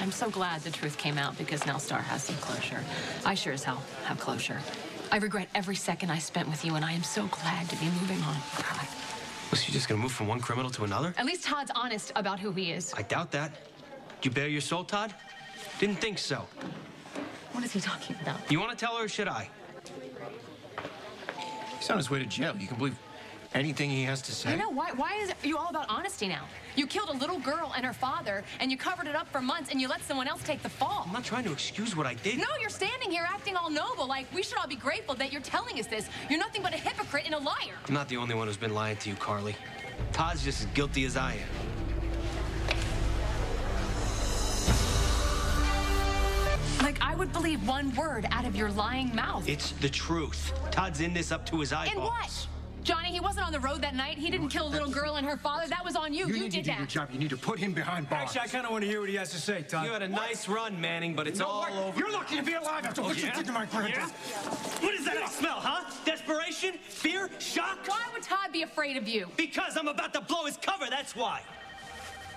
I'm so glad the truth came out because now Star has some closure. I sure as hell have closure. I regret every second I spent with you, and I am so glad to be moving on. God. Was she just gonna move from one criminal to another? At least Todd's honest about who he is. I doubt that. Did you bare your soul, Todd? Didn't think so. What is he talking about? You want to tell her or should I? He's on his way to jail. You can believe anything he has to say? I know. Why is you all about honesty now? You killed a little girl and her father, and you covered it up for months, and you let someone else take the fall. I'm not trying to excuse what I did. No, you're standing here acting all noble, like we should all be grateful that you're telling us this. You're nothing but a hypocrite and a liar. I'm not the only one who's been lying to you, Carly. Todd's just as guilty as I am. Like, I would believe one word out of your lying mouth. It's the truth. Todd's in this up to his eyeballs. And what? Johnny, he wasn't on the road that night. He didn't kill a little girl and her father. That was on you. You did that. You need to do your job. You need to put him behind bars. Actually, I kind of want to hear what he has to say, Todd. You had a nice run, Manning, but it's all over. You're lucky to be alive after what you did to my granddaughter. What is that smell, huh? Desperation? Fear? Shock? Why would Todd be afraid of you? Because I'm about to blow his cover, that's why.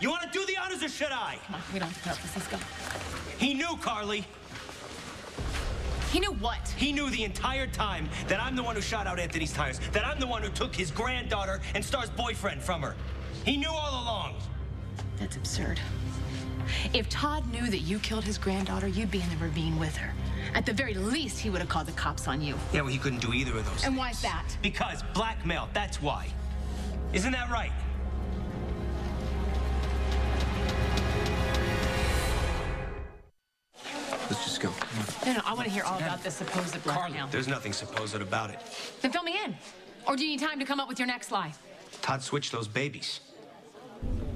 You want to do the honors or should I? Come on, we don't have to put up this. Let's go. He knew, Carly. He knew what? He knew the entire time that I'm the one who shot out Anthony's tires, that I'm the one who took his granddaughter and Star's boyfriend from her. He knew all along. That's absurd. If Todd knew that you killed his granddaughter, you'd be in the ravine with her. At the very least, he would have called the cops on you. Yeah, well, he couldn't do either of those And things. why's that? Because blackmail, that's why. Isn't that right? Let's just go. No, I want to hear all about this supposed blackmail. There's nothing supposed about it. Then fill me in. Or do you need time to come up with your next lie? Todd switched those babies.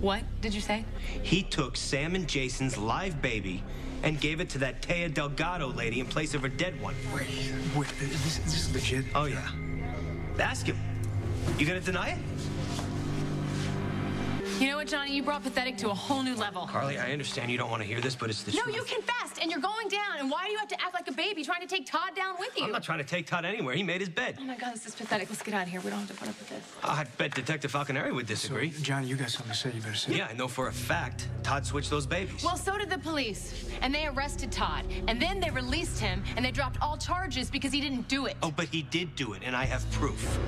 What did you say? He took Sam and Jason's live baby and gave it to that Taya Delgado lady in place of her dead one. Wait, this is legit? Oh, yeah. Ask him. You gonna deny it? You know what, Johnny? You brought pathetic to a whole new level. Carly, I understand you don't want to hear this, but it's the No, truth. you confessed, and you're going down. And why do you have to act like a baby trying to take Todd down with you? I'm not trying to take Todd anywhere. He made his bed. Oh, my God, this is pathetic. Let's get out of here. We don't have to put up with this. I bet Detective Falconeri would disagree. So, Johnny, you got something to say. You better say it. Yeah, I know for a fact Todd switched those babies. Well, so did the police. And they arrested Todd. And then they released him, and they dropped all charges because he didn't do it. Oh, but he did do it, and I have proof.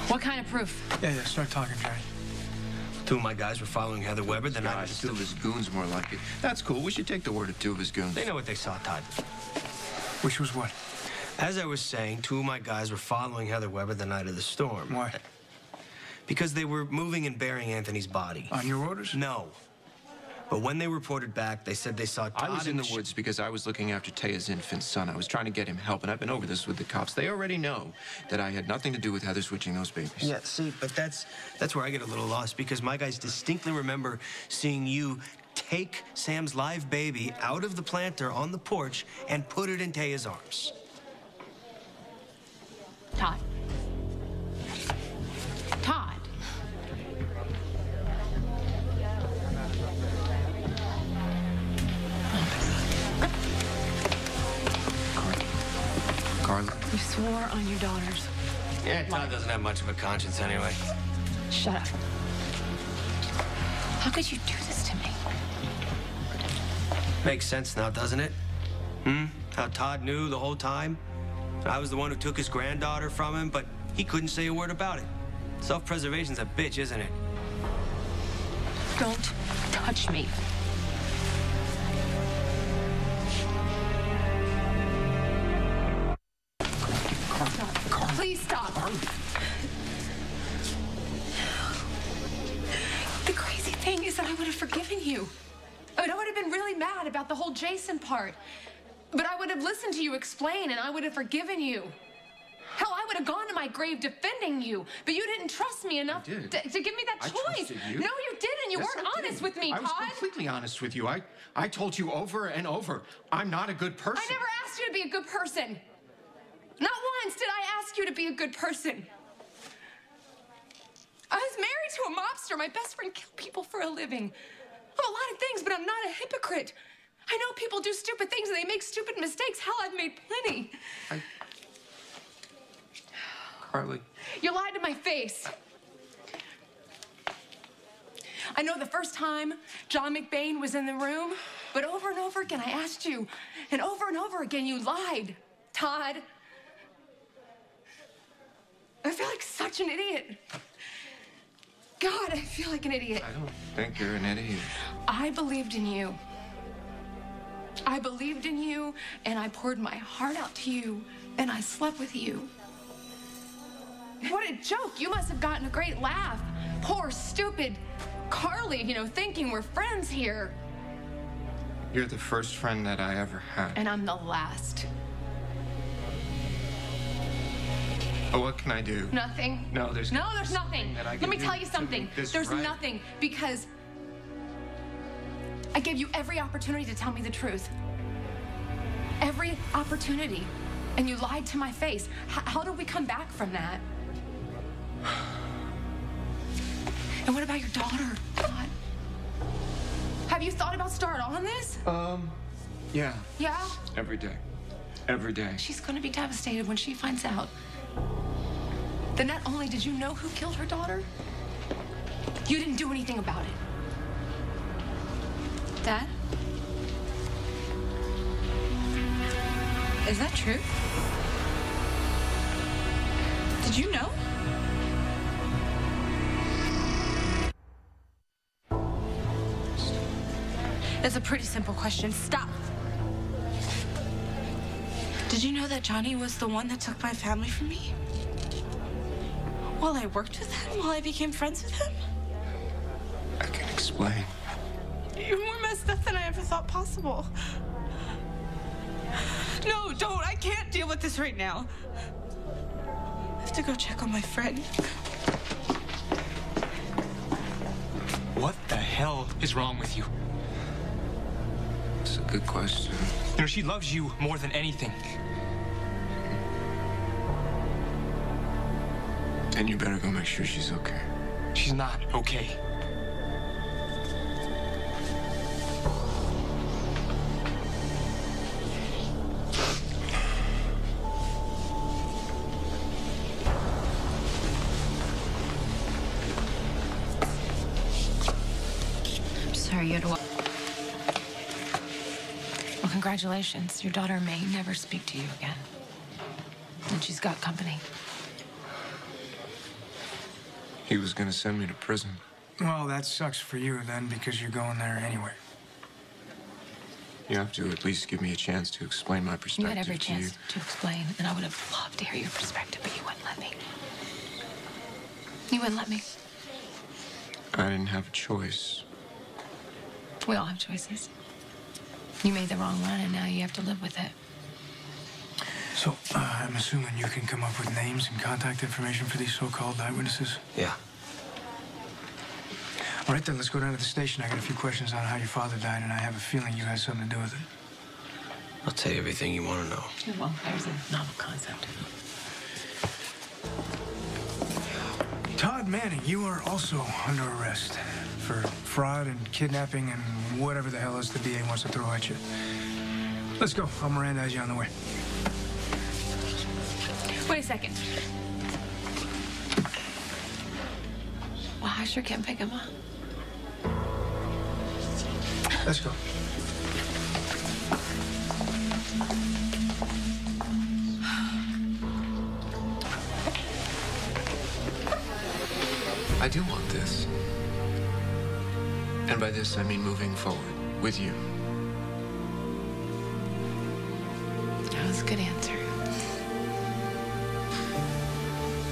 What kind of proof? Yeah, start talking, Johnny. Two of my guys were following Heather Weber the night of Guys, the two of his goons more like it. That's cool. We should take the word of two of his goons. They know what they saw, Todd. Which was what? As I was saying, two of my guys were following Heather Weber the night of the storm. Why? Because they were moving and burying Anthony's body. On your orders? No. But when they reported back, they said they saw Todd I was in the woods because I was looking after Taya's infant son. I was trying to get him help, and I've been over this with the cops. They already know that I had nothing to do with Heather switching those babies. Yeah, see, but that's where I get a little lost because my guys distinctly remember seeing you take Sam's live baby out of the planter on the porch and put it in Taya's arms. Todd. Todd. Carla? You swore on your daughters. Yeah, Todd doesn't have much of a conscience anyway. Shut up. How could you do this to me? Makes sense now, doesn't it? How Todd knew the whole time? I was the one who took his granddaughter from him, but he couldn't say a word about it. Self-preservation's a bitch, isn't it? Don't touch me. Please stop. The crazy thing is that I would have forgiven you. I mean, I would have been really mad about the whole Jason part. But I would have listened to you explain, and I would have forgiven you. Hell, I would have gone to my grave defending you, but you didn't trust me enough to give me that choice. Trusted you. No, you didn't. You weren't honest with me, Todd. I was completely honest with you. I told you over and over, I'm not a good person. I never asked you to be a good person. Not once did I ask you to be a good person. I was married to a mobster. My best friend killed people for a living. I'm a lot of things, but I'm not a hypocrite. I know people do stupid things and they make stupid mistakes. Hell, I've made plenty. Carly. You lied to my face. I know the first time John McBain was in the room, but over and over again I asked you, and over again you lied. Todd. I feel like such an idiot. God, I feel like an idiot. I don't think you're an idiot. I believed in you. I believed in you, and I poured my heart out to you, and I slept with you. What a joke. You must have gotten a great laugh. Poor, stupid Carly, thinking we're friends here. You're the first friend that I ever had. And I'm the last. Oh, what can I do? Nothing. No, there's nothing. That I Let can me do tell you to something. make this There's right. nothing, because I gave you every opportunity to tell me the truth. Every opportunity. And you lied to my face. How do we come back from that? And what about your daughter, God? Have you thought about starting on this? Yeah. Yeah? Every day. Every day. She's gonna be devastated when she finds out that not only did you know who killed her daughter, you didn't do anything about it. Dad? Is that true? Did you know? It's a pretty simple question. Stop. Did you know that Johnny was the one that took my family from me? While I worked with him? While I became friends with him? I can explain. You're more messed up than I ever thought possible. No, don't. I can't deal with this right now. I have to go check on my friend. What the hell is wrong with you? It's a good question. She loves you more than anything. And you better go make sure she's okay. She's not okay. I'm sorry you had to walk. Well, congratulations. Your daughter may never speak to you again. And she's got company. He was gonna send me to prison. Well, that sucks for you then, because you're going there anyway. You have to at least give me a chance to explain my You perspective had every to you. chance to explain, and I would have loved to hear your perspective, but you wouldn't let me. You wouldn't let me. I didn't have a choice. We all have choices. You made the wrong one, and now you have to live with it. So, I'm assuming you can come up with names and contact information for these so-called eyewitnesses? Yeah. All right, then, let's go down to the station. I got a few questions on how your father died, and I have a feeling you had something to do with it. I'll tell you everything you want to know. Well, there's a novel concept. Todd Manning, you are also under arrest for fraud and kidnapping and whatever the hell else the DA wants to throw at you. Let's go. I'll Mirandize you on the way. Wait a second. Well, I sure can't pick him up. Let's go. I do want this. And by this, I mean moving forward with you. That was a good answer.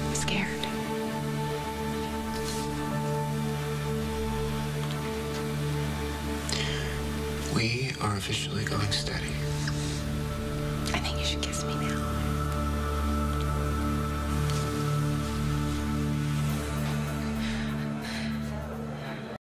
I'm scared. We are officially going steady. I think you should kiss me now.